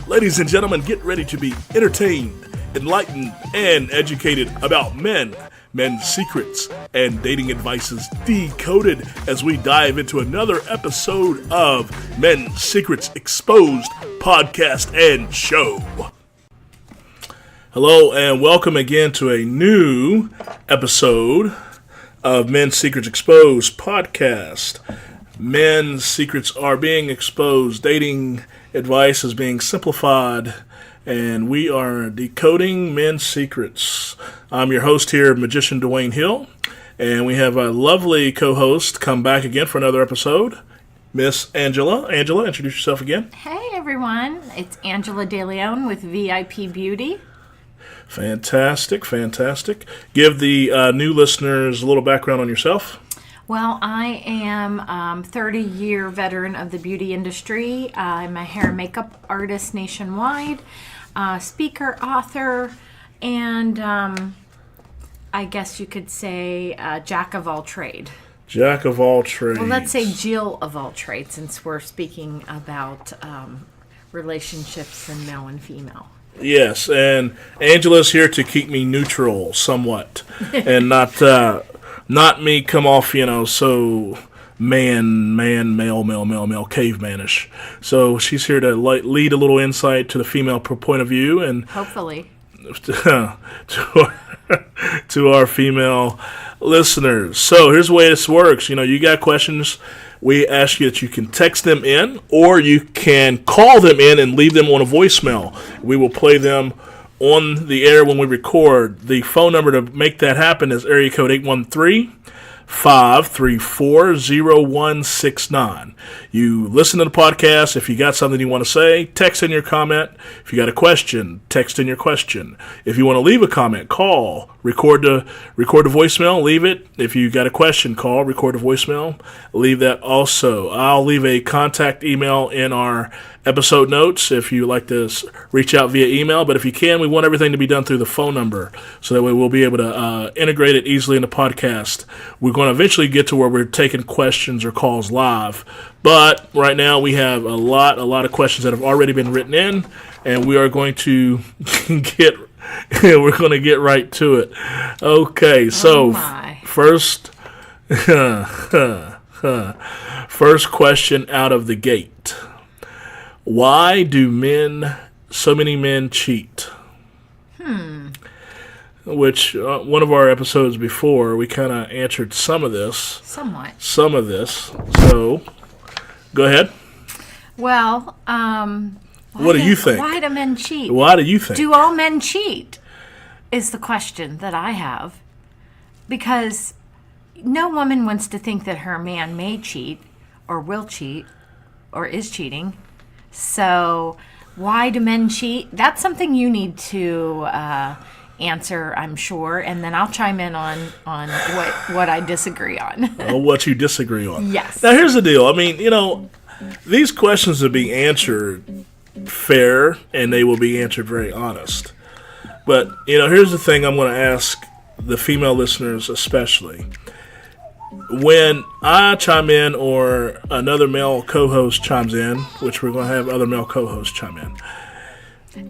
Ladies and gentlemen, get ready to be entertained, enlightened, and educated about men's secrets, and dating advices decoded as we dive into another episode of Men's Secrets Exposed podcast and show. Hello and welcome again to a new episode of Men's Secrets Exposed podcast. Men's secrets are being exposed, dating advice is being simplified, and we are decoding men's secrets. I'm your host here, Magician Dewayne Hill, and we have a lovely co-host come back again for another episode, Miss Angela. Angela, introduce yourself again. Hey everyone, it's Angela Dileone with VIP Beauty. Fantastic. Give the new listeners a little background on yourself. Well, I am a 30-year veteran of the beauty industry. I'm a hair and makeup artist nationwide, speaker, author, and I guess you could say jack of all trade. Jack of all trades. Well, let's say Jill of all trades, since we're speaking about relationships in male and female. Yes, and Angela's here to keep me neutral somewhat, and not me come off, so male, cavemanish. So she's here to lead a little insight to the female point of view, and hopefully to our female listeners. So here's the way this works. You got questions. We ask you that you can text them in, or you can call them in and leave them on a voicemail. We will play them on the air when we record. The phone number to make that happen is area code 813-534-0169. You listen to the podcast. If you got something you want to say, text in your comment. If you got a question, text in your question. If you want to leave a comment, call. Record the voicemail, leave it. If you got a question, call, record the voicemail, leave that also. I'll leave a contact email in our episode notes if you like to reach out via email. But if you can, we want everything to be done through the phone number, so that way we'll be able to integrate it easily in the podcast. We're going to eventually get to where we're taking questions or calls live. But right now we have a lot of questions that have already been written in, and we are going to get right to it. Okay, so first question out of the gate. Why do so many men cheat? Which, one of our episodes before, we kind of answered some of this. Somewhat. Some of this. So, go ahead. Well, what do you think? Why do men cheat? Why do you think? Do all men cheat? Is the question that I have. Because no woman wants to think that her man may cheat, or will cheat, or is cheating. So, why do men cheat? That's something you need to answer, I'm sure, and then I'll chime in on what I disagree on. What you disagree on. Yes. Now, here's the deal. I mean, these questions will be answered fair, and they will be answered very honest. But, here's the thing I'm going to ask the female listeners especially. When I chime in or another male co-host chimes in, which we're going to have other male co-hosts chime in.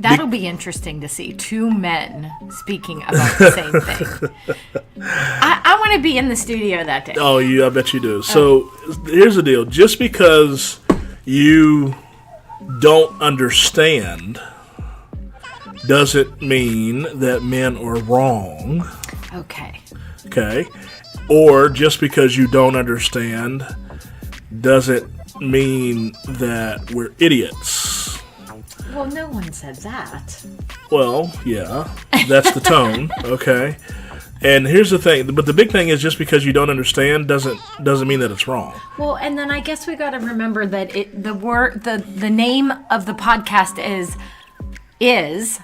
That'll be interesting to see. Two men speaking about the same thing. I want to be in the studio that day. Oh, I bet you do. So here's the deal. Just because you don't understand doesn't mean that men are wrong. Okay. Or just because you don't understand doesn't mean that we're idiots. Well, no one said that. Well, yeah, that's the tone, okay? And here's the thing, but the big thing is just because you don't understand doesn't mean that it's wrong. Well, and then I guess we got to remember that the name of the podcast is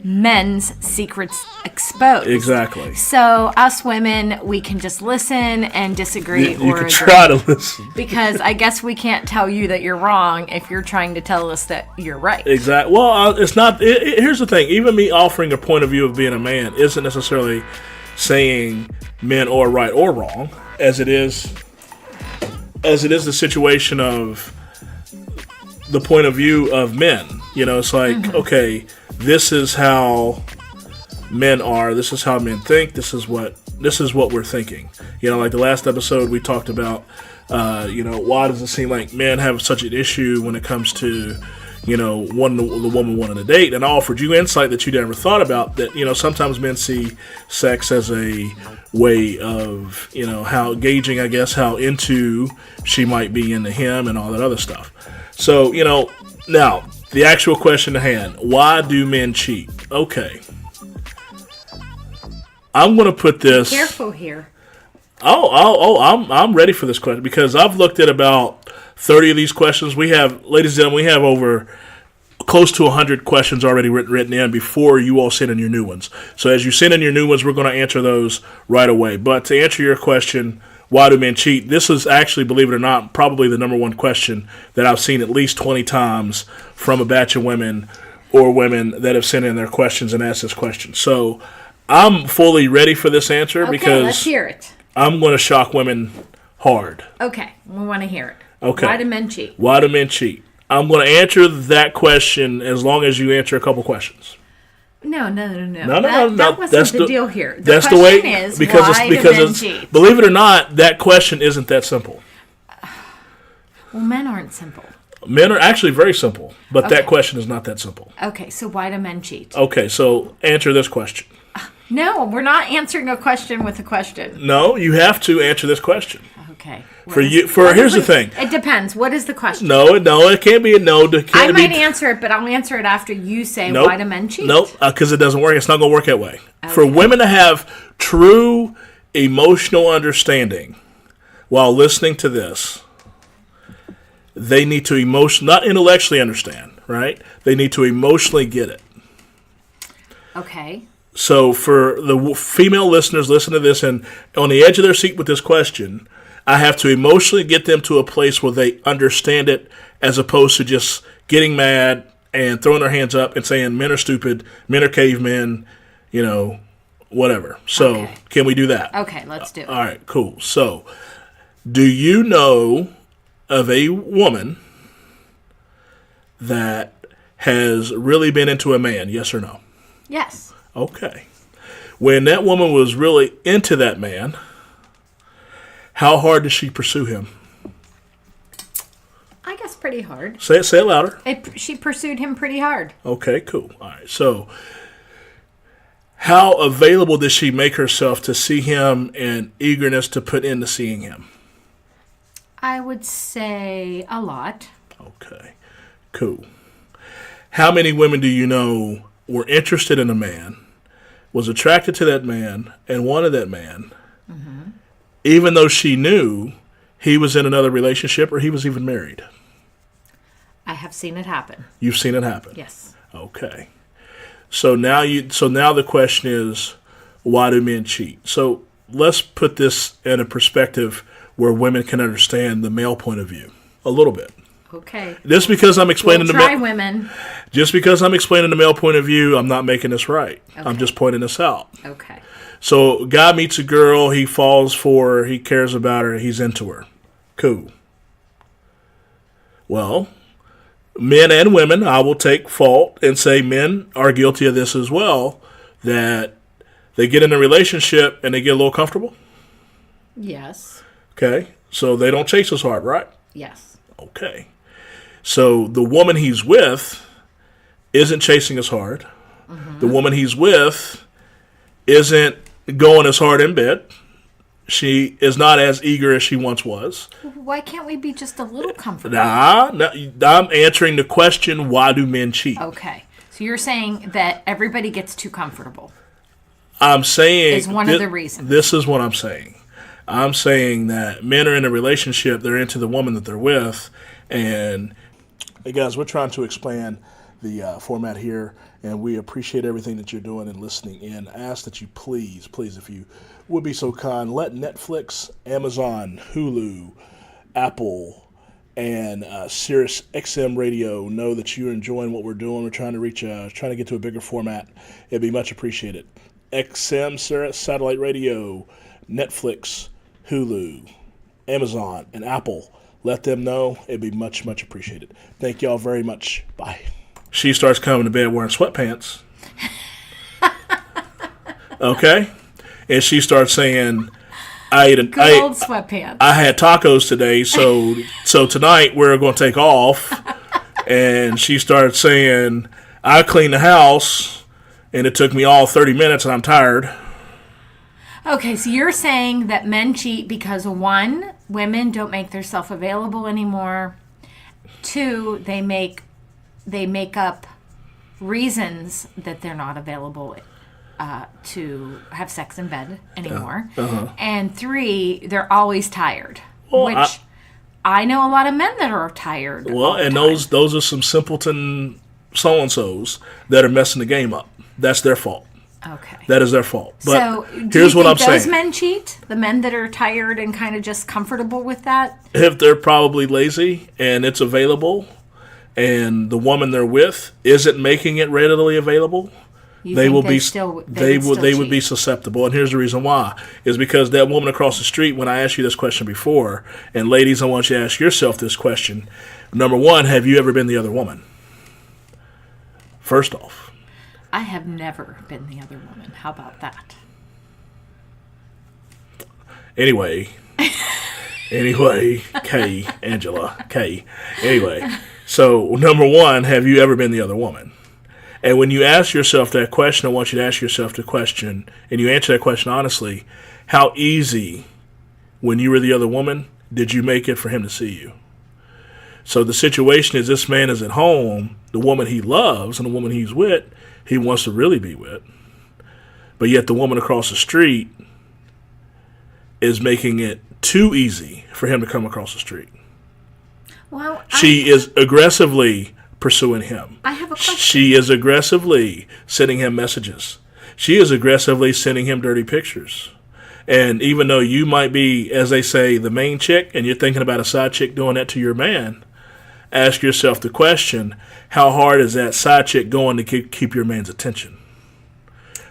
Men's Secrets Exposed. Exactly. So us women, we can just listen and disagree you or can agree. try to listen. Because I guess we can't tell you that you're wrong if you're trying to tell us that you're right. Exactly. Well, it's not. Here's the thing. Even me offering a point of view of being a man isn't necessarily saying men are right or wrong, as it is the situation of the point of view of men. It's like, okay, this is how men are. This is how men think. This is what we're thinking. Like the last episode we talked about, why does it seem like men have such an issue when it comes to, wanting the woman wanting to date? And I offered you insight that you never thought about, that, sometimes men see sex as a way of, how gauging, I guess, how into she might be into him and all that other stuff. So, now, the actual question at hand, why do men cheat? Okay. I'm going to put this... Careful here. I'm ready for this question because I've looked at about 30 of these questions. We have, ladies and gentlemen, we have over close to 100 questions already written in before you all send in your new ones. So as you send in your new ones, we're going to answer those right away. But to answer your question, why do men cheat? This is actually, believe it or not, probably the number one question that I've seen at least 20 times from a batch of women or women that have sent in their questions and asked this question. So I'm fully ready for this answer because let's hear it. I'm going to shock women hard. Okay, we want to hear it. Okay. Why do men cheat? Why do men cheat? I'm going to answer that question as long as you answer a couple questions. No. That wasn't the deal here. That's the way. Is, because why do men cheat? Believe it or not, that question isn't that simple. Well, men aren't simple. Men are actually very simple, but that question is not that simple. Okay, so why do men cheat? Okay, so answer this question. No, we're not answering a question with a question. No, you have to answer this question. Okay. Here's the thing. It depends. What is the question? No, it can't be a no. I might answer it, but I'll answer it after you say why do men cheat. Nope, because it doesn't work. It's not going to work that way. Okay. For women to have true emotional understanding while listening to this, they need to not intellectually understand, right? They need to emotionally get it. Okay. So for the female listeners, listen to this, and on the edge of their seat with this question, I have to emotionally get them to a place where they understand it as opposed to just getting mad and throwing their hands up and saying men are stupid, men are cavemen, whatever. So Can we do that? Okay, let's do it. All right, cool. So do you know of a woman that has really been into a man, yes or no? Yes. Okay. When that woman was really into that man, how hard did she pursue him? I guess pretty hard. Say it louder. She pursued him pretty hard. Okay, cool. All right. So how available did she make herself to see him and eagerness to put into seeing him? I would say a lot. Okay, cool. How many women do you know were interested in a man, was attracted to that man, and wanted that man, even though she knew he was in another relationship or he was even married? I have seen it happen. You've seen it happen? Yes. Okay. So now the question is, why do men cheat? So let's put this in a perspective where women can understand the male point of view a little bit. Okay. Just because I'm explaining women. Just because I'm explaining the male point of view, I'm not making this right. Okay. I'm just pointing this out. Okay. So, a guy meets a girl, he falls for her, he cares about her, he's into her. Cool. Well, men and women, I will take fault and say men are guilty of this as well, that they get in a relationship and they get a little comfortable. Yes. Okay. So, they don't chase as hard, right? Yes. Okay. So, the woman he's with isn't chasing as hard. The woman he's with isn't going as hard in bed. She is not as eager as she once was. Why can't we be just a little comfortable? I'm answering the question, why do men cheat? Okay. So you're saying that everybody gets too comfortable. I'm saying... Is one of the reasons. This is what I'm saying. I'm saying that men are in a relationship, they're into the woman that they're with, and... Hey guys, we're trying to expand the format here, and we appreciate everything that you're doing and listening in. I ask that you please, if you would be so kind, let Netflix, Amazon, Hulu, Apple, and Sirius XM Radio know that you're enjoying what we're doing. We're trying to get to a bigger format. It'd be much appreciated. XM, Sirius Satellite Radio, Netflix, Hulu, Amazon, and Apple. Let them know. It'd be much, much appreciated. Thank y'all very much. Bye. she starts coming to bed wearing sweatpants. Okay? And she starts saying, old sweatpants. I had tacos today, so tonight we're going to take off. And she starts saying, I cleaned the house, and it took me all 30 minutes, and I'm tired. Okay, so you're saying that men cheat because, 1, women don't make themselves available anymore. 2, they make up reasons that they're not available to have sex in bed anymore. And 3, they're always tired. Well, which I know a lot of men that are tired. Well, and those are some simpleton so-and-sos that are messing the game up. That's their fault. Okay. That is their fault. But so, here's what I'm saying. Those men cheat? The men that are tired and kind of just comfortable with that? If they're probably lazy and it's available and the woman they're with isn't making it readily available, they would be susceptible. And here's the reason why. Is because that woman across the street, when I asked you this question before, and ladies, I want you to ask yourself this question. Number 1, have you ever been the other woman? First off. I have never been the other woman. How about that? Anyway, K, Angela, K. Anyway, so number 1, have you ever been the other woman? And when you ask yourself that question, I want you to ask yourself the question, and you answer that question honestly, how easy, when you were the other woman, did you make it for him to see you? So the situation is this man is at home, the woman he loves and the woman he's with, he wants to really be with. But yet the woman across the street is making it too easy for him to come across the street. Well, she is aggressively pursuing him. I have a question. She is aggressively sending him messages. She is aggressively sending him dirty pictures. And even though you might be, as they say, the main chick, and you're thinking about a side chick doing that to your man, ask yourself the question, how hard is that side chick going to keep your man's attention?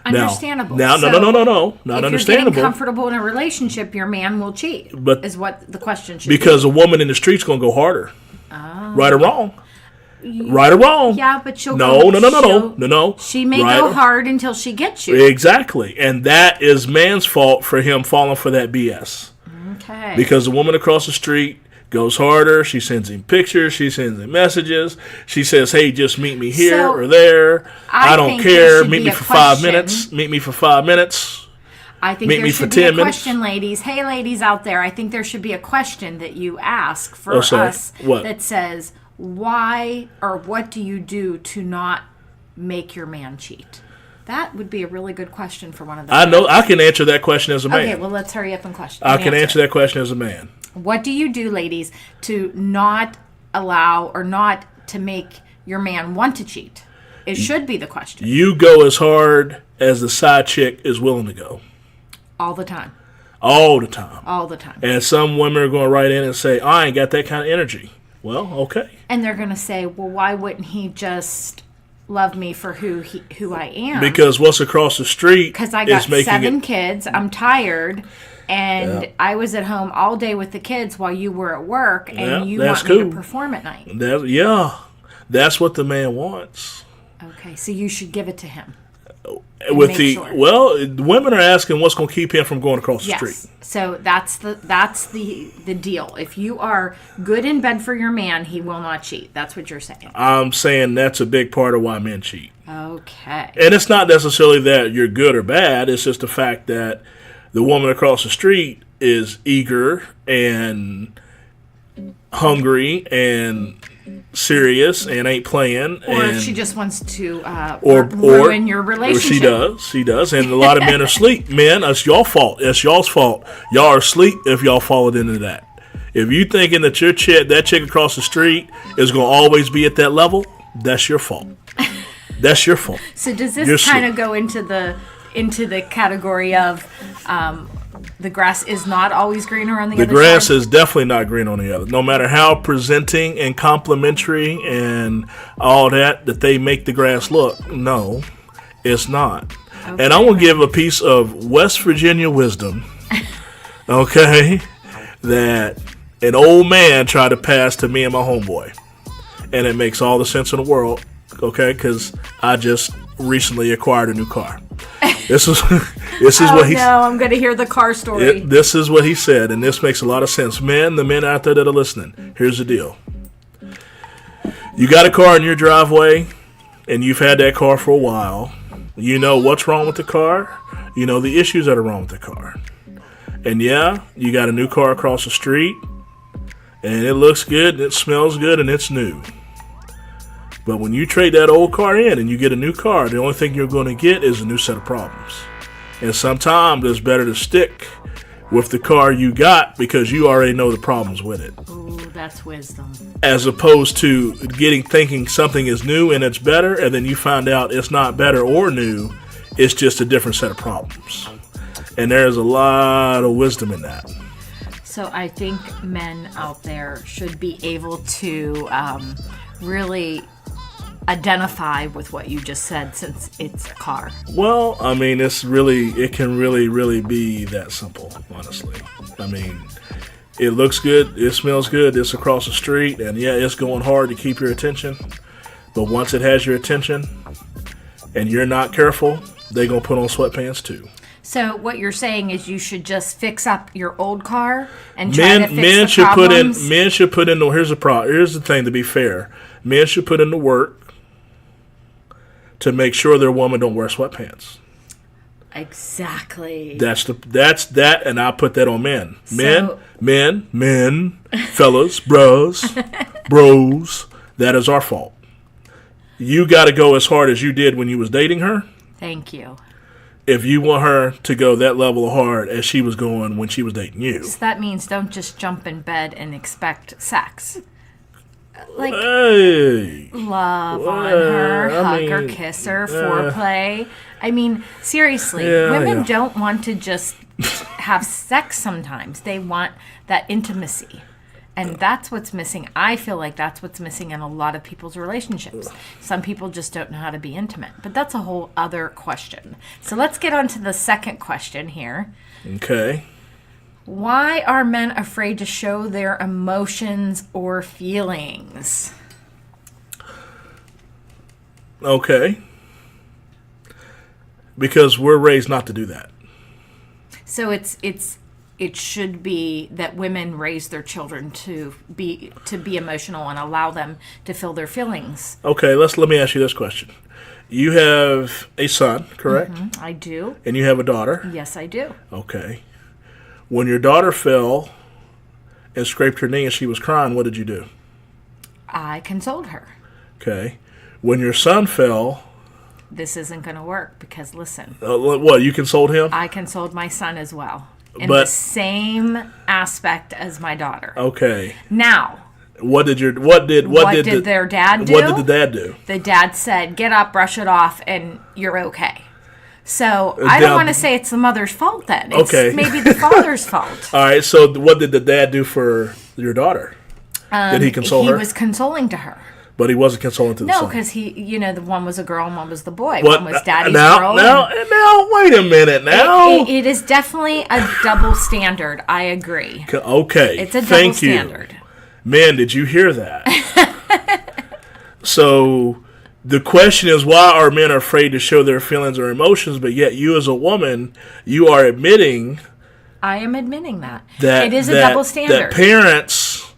Understandable. No. Not if understandable. If you're getting comfortable in a relationship, your man will cheat, is what the question should be. Because a woman in the street's going to go harder. Oh. Right or wrong. Right or wrong. Yeah, but she'll No. She may go hard until she gets you. Exactly. And that is man's fault for him falling for that BS. Okay. Because the woman across the street goes harder. She sends him pictures. She sends him messages. She says, hey, just meet me here or there. I don't care. Meet me for 5 minutes. Meet me for 5 minutes. I think there should be a question, ladies. Hey, ladies out there, I think there should be a question that you ask for us that says, why or what do you do to not make your man cheat? That would be a really good question for one of them. I know. I can answer that question as a man. Okay, well, let's hurry up and question. I can answer that question as a man. What do you do, ladies, to not allow or not to make your man want to cheat? It should be the question. You go as hard as the side chick is willing to go. All the time. All the time. All the time. And some women are going to write in and say, I ain't got that kind of energy. Well, okay. And they're going to say, well, why wouldn't he just love me for who I am? Because what's across the street because I got 7 kids. I'm tired. And I was at home all day with the kids while you were at work. And you want me to perform at night. That's what the man wants. Okay, so you should give it to him. Women are asking what's going to keep him from going across the street. So that's the deal. If you are good in bed for your man, he will not cheat. That's what you're saying. I'm saying that's a big part of why men cheat. Okay. And it's not necessarily that you're good or bad. It's just the fact that the woman across the street is eager and hungry and serious and ain't playing, or she just wants to ruin your relationship. Or she does, and a lot of men are asleep. Men, it's your fault. It's y'all's fault. Y'all are asleep if y'all followed into that. If you thinking that that chick across the street is going to always be at that level, that's your fault. That's your fault. So does this kind of go into the category of the grass is not always greener on the other side? The grass is definitely not green on the other. No matter how presenting and complimentary and all that they make the grass look, no, it's not. Okay. And I will give a piece of West Virginia wisdom, okay, that an old man tried to pass to me and my homeboy. And it makes all the sense in the world. okay? Because I just recently acquired a new car. This is what he. No, I'm going to hear the car story. This is what he said, and this makes a lot of sense. Men, the men out there that are listening, here's the deal. You got a car in your driveway, and you've had that car for a while. You know what's wrong with the car. You know the issues that are wrong with the car. And yeah, you got a new car across the street, and it looks good, and it smells good, and it's new. But when you trade that old car in and you get a new car, the only thing you're going to get is a new set of problems. And sometimes it's better to stick with the car you got because you already know the problems with it. Ooh, that's wisdom. As opposed to thinking something is new and it's better, and then you find out it's not better or new, it's just a different set of problems. And there's a lot of wisdom in that. So I think men out there should be able to really identify with what you just said, since it's a car. Well, I mean, it can really be that simple, honestly. I mean, it looks good, it smells good, it's across the street, and yeah, it's going hard to keep your attention. But once it has your attention and you're not careful, they're going to put on sweatpants too. So what you're saying is you should just fix up your old car and try to fix the problems? Men should put in the, here's the thing, to be fair. Men should put in the work to make sure their woman don't wear sweatpants. Exactly. That's that, and I put that on men. Men, fellas, bros. That is our fault. You got to go as hard as you did when you was dating her. Thank you. If you want her to go that level of hard as she was going when she was dating you. So that means don't just jump in bed and expect sex. Like, love on her, hug her, kiss her, foreplay. I mean, seriously, women don't want to just have sex sometimes. They want that intimacy. And that's what's missing. I feel like that's what's missing in a lot of people's relationships. Some people just don't know how to be intimate. But that's a whole other question. So let's get on to the second question here. Okay. Why are men afraid to show their emotions or feelings? Okay. Because we're raised not to do that. So it should be that women raise their children to be emotional and allow them to feel their feelings. Okay, let me ask you this question. You have a son, correct? Mm-hmm, I do. And you have a daughter? Yes, I do. Okay. When your daughter fell and scraped her knee and she was crying, what did you do? I consoled her. Okay. When your son fell... This isn't going to work because, listen. What, you consoled him? I consoled my son as well. In the same aspect as my daughter. Okay. Now... What did their dad do? What did the dad do? The dad said, get up, brush it off, and you're okay. So I don't want to say it's the mother's fault then. It's maybe the father's fault. All right, so what did the dad do for your daughter? Did he console her? He was consoling to her. But he wasn't consoling to the son. No, because the one was a girl and one was the boy. One was daddy's girl. Now, wait a minute now. It is definitely a double standard. I agree. Okay. It's a double standard. Man, did you hear that? So... The question is, why are men afraid to show their feelings or emotions, but yet you as a woman, you are admitting... I am admitting that. It is a double standard. That parents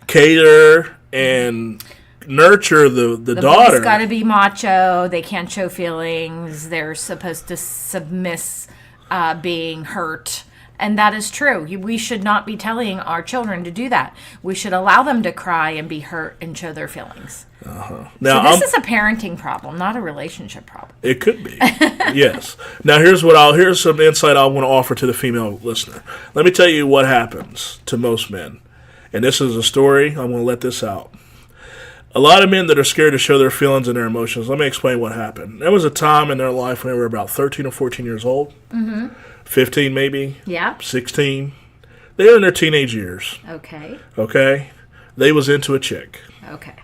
cater and nurture the daughter. Boy's got to be macho. They can't show feelings. They're supposed to submiss being hurt. And that is true. We should not be telling our children to do that. We should allow them to cry and be hurt and show their feelings. Now, so this is a parenting problem, not a relationship problem. It could be, yes. Now, here's some insight I want to offer to the female listener. Let me tell you what happens to most men. And this is a story. I'm going to let this out. A lot of men that are scared to show their feelings and their emotions, let me explain what happened. There was a time in their life when they were about 13 or 14 years old. Mm-hmm. 15 maybe. Yeah. 16. They were in their teenage years. Okay. They was into a chick. Okay.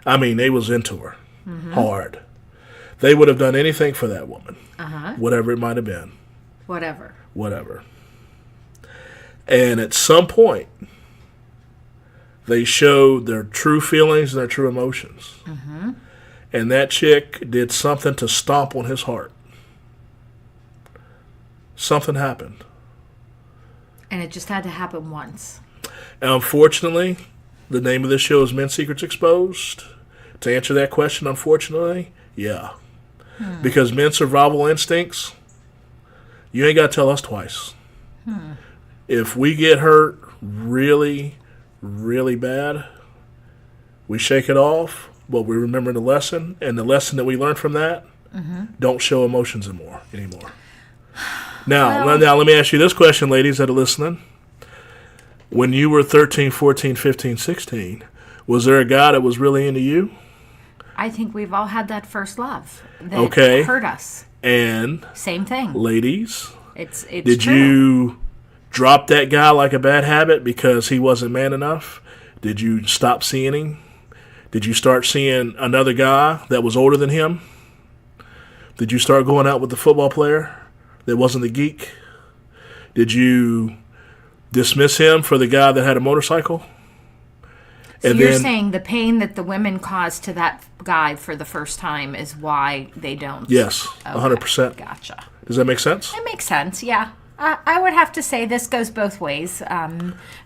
I mean, they was into her. Mm-hmm. Hard. They would have done anything for that woman. Uh-huh. Whatever it might have been. Whatever. And at some point, they showed their true feelings and their true emotions. Mm-hmm. and that chick did something to stomp on his heart. Something happened. And it just had to happen once. And unfortunately, the name of this show is Men's Secrets Exposed. To answer that question, unfortunately, yeah. Because men's survival instincts, you ain't got to tell us twice. If we get hurt really, really bad, we shake it off, but we remember the lesson, and the lesson that we learned from that, don't show emotions anymore. Now, let me ask you this question, ladies that are listening. When you were 13, 14, 15, 16, was there a guy that was really into you? I think we've all had that first love that hurt us. And same thing. Ladies, it's did true. you drop that guy like a bad habit because he wasn't man enough? Did you stop seeing him? Did you start seeing another guy that was older than him? Did you start going out with the football player that wasn't the geek? Did you dismiss him for the guy that had a motorcycle? So you're saying the pain that the women caused to that guy for the first time is why they don't? Yes, 100%. Gotcha. Does that make sense? It makes sense, yeah. I would have to say this goes both ways for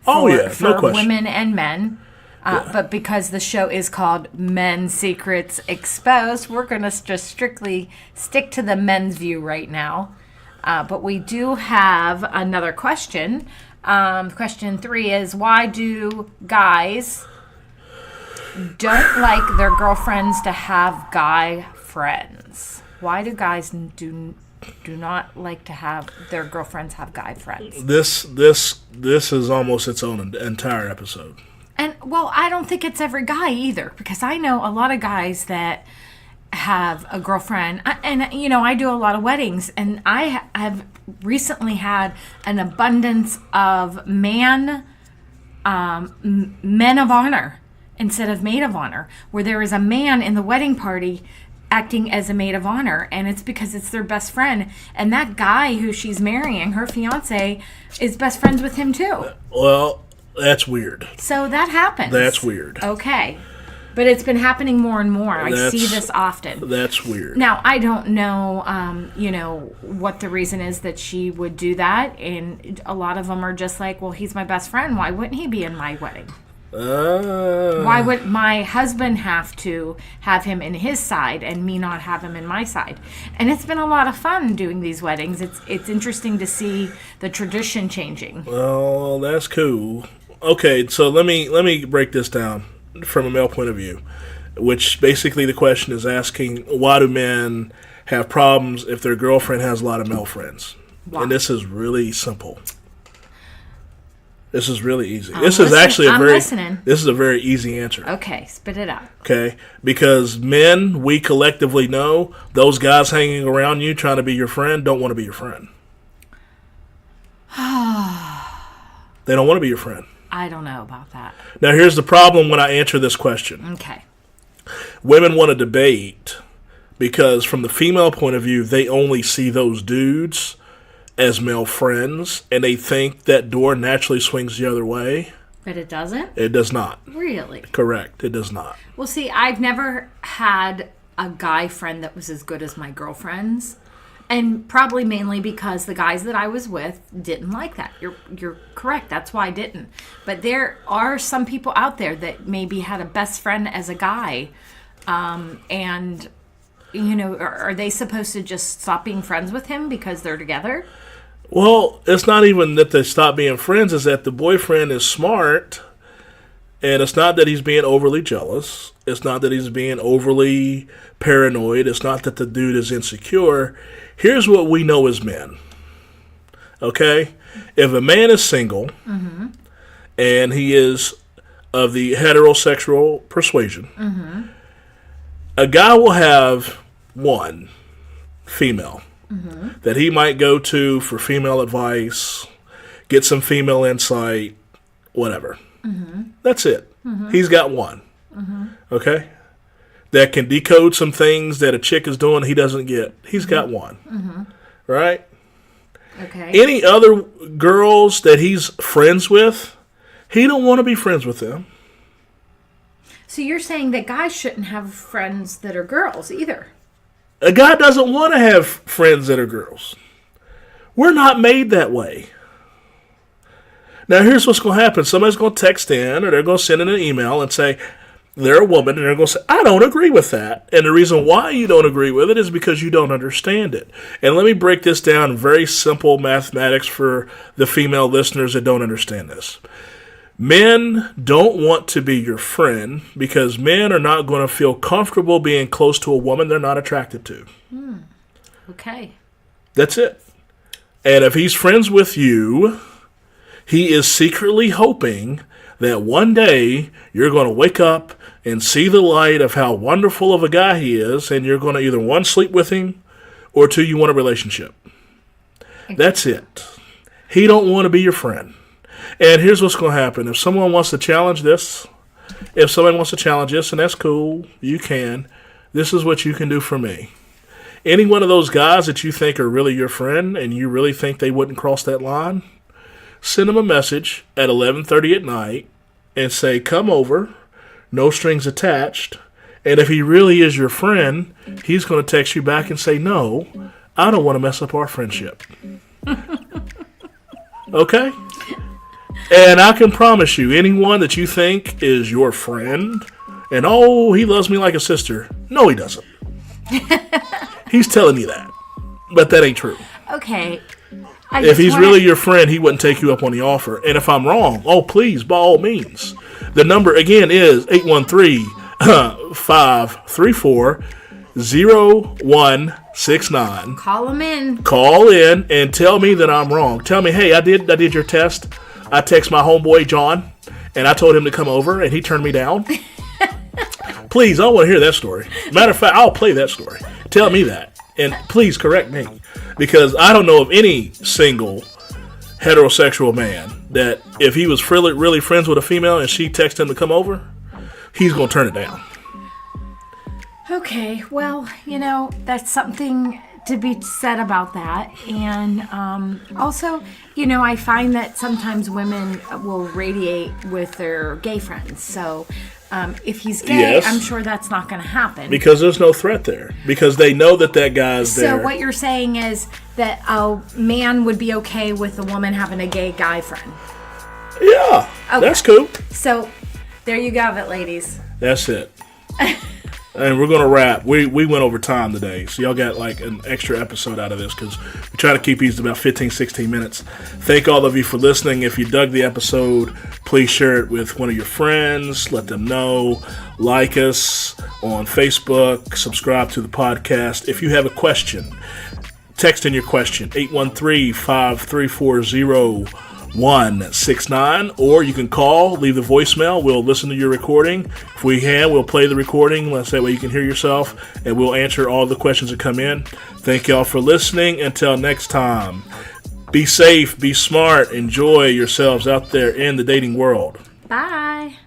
no question. women and men. But because the show is called Men's Secrets Exposed, we're going to just strictly stick to the men's view right now. But we do have another question. Question 3 is, why do guys don't like their girlfriends to have guy friends? Why do guys do not like to have their girlfriends have guy friends? This is almost its own entire episode. And, well, I don't think it's every guy either, because I know a lot of guys that have a girlfriend, and, you know, I do a lot of weddings, and I have recently had an abundance of men of honor instead of maid of honor, where there is a man in the wedding party acting as a maid of honor, and it's because it's their best friend, and that guy who she's marrying, her fiance, is best friends with him too. Well, that's weird. So that happens. That's weird. Okay. But it's been happening more and more. I see this often. That's weird. Now, I don't know, what the reason is that she would do that. And a lot of them are just like, well, he's my best friend. Why wouldn't he be in my wedding? Why would my husband have to have him in his side and me not have him in my side? And it's been a lot of fun doing these weddings. It's interesting to see the tradition changing. Well, that's cool. Okay, so let me break this down from a male point of view, which basically the question is asking, why do men have problems if their girlfriend has a lot of male friends? Why? And this is really simple. This is really easy. This is a very easy answer. Okay, spit it out. Okay, because men, we collectively know those guys hanging around you trying to be your friend don't want to be your friend. They don't want to be your friend. I don't know about that. Now, here's the problem when I answer this question. Okay. Women want to debate because from the female point of view, they only see those dudes as male friends, and they think that door naturally swings the other way. But it doesn't? It does not. Really? Correct. It does not. Well, see, I've never had a guy friend that was as good as my girlfriend's. And probably mainly because the guys that I was with didn't like that. You're correct. That's why I didn't. But there are some people out there that maybe had a best friend as a guy. And, are they supposed to just stop being friends with him because they're together? Well, it's not even that they stop being friends. It's that the boyfriend is smart. And it's not that he's being overly jealous. It's not that he's being overly paranoid. It's not that the dude is insecure. Here's what we know as men. Okay? If a man is single and he is of the heterosexual persuasion, a guy will have one female that he might go to for female advice, get some female insight, whatever. That's it. He's got one. Okay? That can decode some things that a chick is doing he doesn't get. He's got one. Right? Okay. Any other girls that he's friends with, he don't want to be friends with them. So you're saying that guys shouldn't have friends that are girls either? A guy doesn't want to have friends that are girls. We're not made that way. Now, here's what's going to happen. Somebody's going to text in, or they're going to send in an email and say they're a woman, and they're going to say, I don't agree with that. And the reason why you don't agree with it is because you don't understand it. And let me break this down in very simple mathematics for the female listeners that don't understand this. Men don't want to be your friend because men are not going to feel comfortable being close to a woman they're not attracted to. Okay. That's it. And if he's friends with you, he is secretly hoping that one day you're going to wake up and see the light of how wonderful of a guy he is, and you're going to either, one, sleep with him, or two, you want a relationship. That's it. He don't want to be your friend. And here's what's going to happen. If someone wants to challenge this, and that's cool, you can. This is what you can do for me. Any one of those guys that you think are really your friend, and you really think they wouldn't cross that line, send them a message at 11:30 at night and say, come over, no strings attached. And if he really is your friend, he's going to text you back and say, no, I don't want to mess up our friendship. Okay? And I can promise you, anyone that you think is your friend, and oh, he loves me like a sister. No, he doesn't. He's telling you that. But that ain't true. Okay. If he's really your friend, he wouldn't take you up on the offer. And if I'm wrong, oh, please, by all means. The number, again, is 813-534-0169. Call him in. Call in and tell me that I'm wrong. Tell me, hey, I did your test. I text my homeboy, John, and I told him to come over, and he turned me down. Please, I want to hear that story. Matter of fact, I'll play that story. Tell me that. And please correct me. Because I don't know of any single heterosexual man that if he was really friends with a female and she texted him to come over, he's going to turn it down. Okay, well, that's something to be said about that. And also, I find that sometimes women will radiate with their gay friends. So if he's gay, yes, I'm sure that's not going to happen. Because there's no threat there. Because they know that guy's there. So what you're saying is that a man would be okay with a woman having a gay guy friend? Yeah, okay. That's cool. So there you go, ladies. That's it. And we're going to wrap. We went over time today, so y'all got like an extra episode out of this because we try to keep these to about 15, 16 minutes. Thank all of you for listening. If you dug the episode, please share it with one of your friends. Let them know. Like us on Facebook. Subscribe to the podcast. If you have a question, text in your question, 813-534-0169, or you can call, leave the voicemail. We'll listen to your recording. If we can, we'll play the recording. That way you can hear yourself, and we'll answer all the questions that come in. Thank y'all for listening. Until next time, be safe, be smart, enjoy yourselves out there in the dating world. Bye.